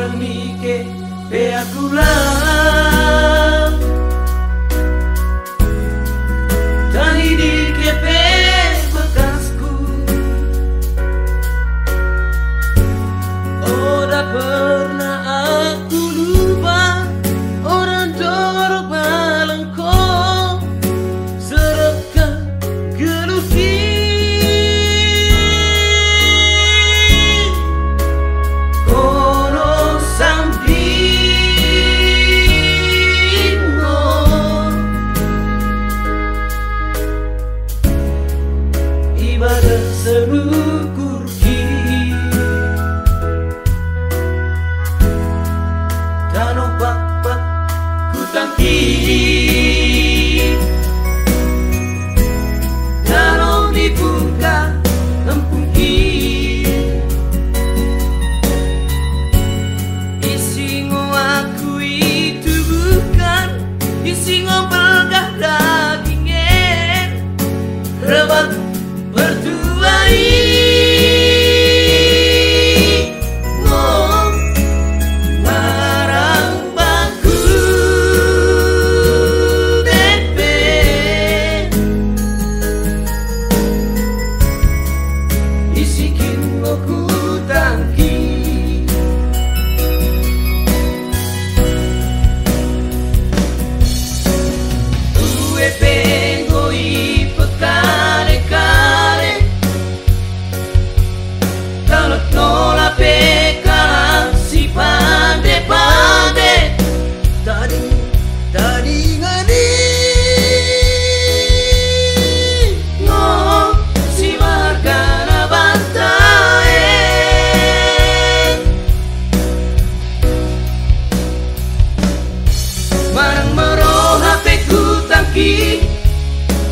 Remike pe aku lang tani di kepe bekasku. Oh, tak pernah aku lupa orang dorong balengko serapkan geluti. Kono sambingo ibadah selukur Tano pak ku tangki Tano dibuka empungki Isingo aku itu bukan Isingo bergah dagingnya Rebat bertuai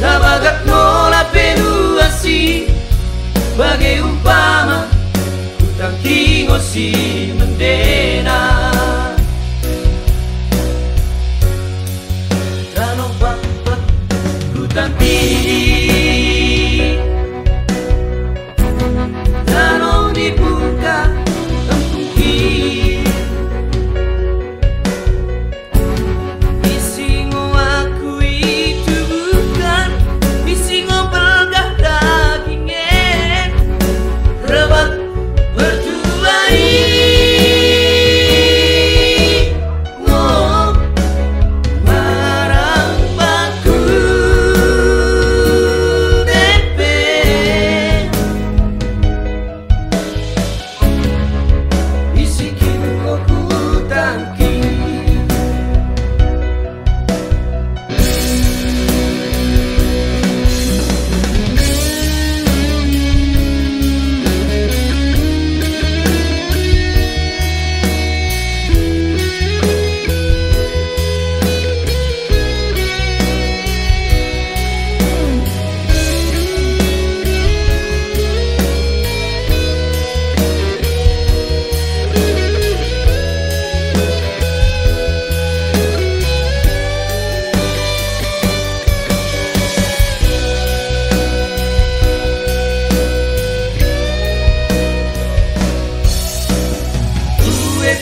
Tabagat nola penuasi bagai umpama ku tangki ngosi mendena Tano bapak ku tangki Tano dibuka empungki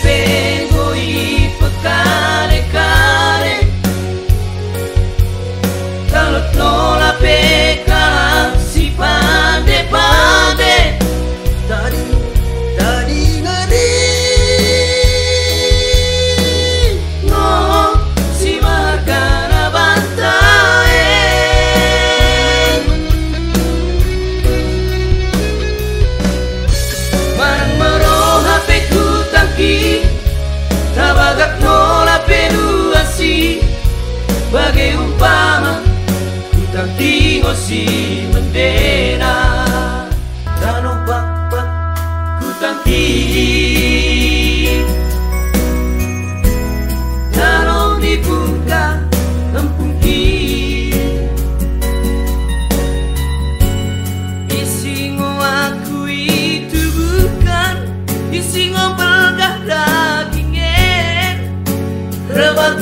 Vengo y pecare care Kalau nola peka si pande pande Tadi ngadi No si magana bantae Marang meroha peku tangki Tabagat nola penuasi bagai umpama ku tangki ngosi mendena Tano bapak ku tangki Tano dibuka empungki Isingo aku itu bukan Isingo bergah dagingnya Rebat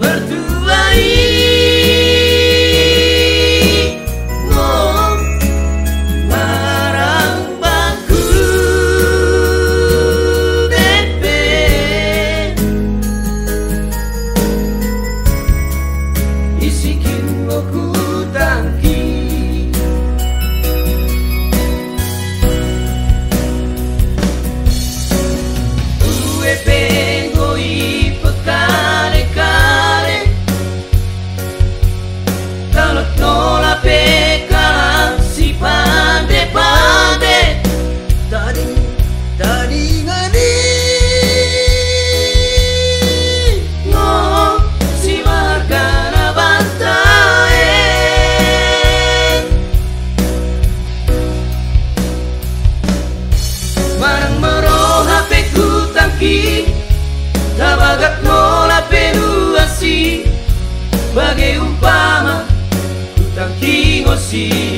bertuai marang baku depe masih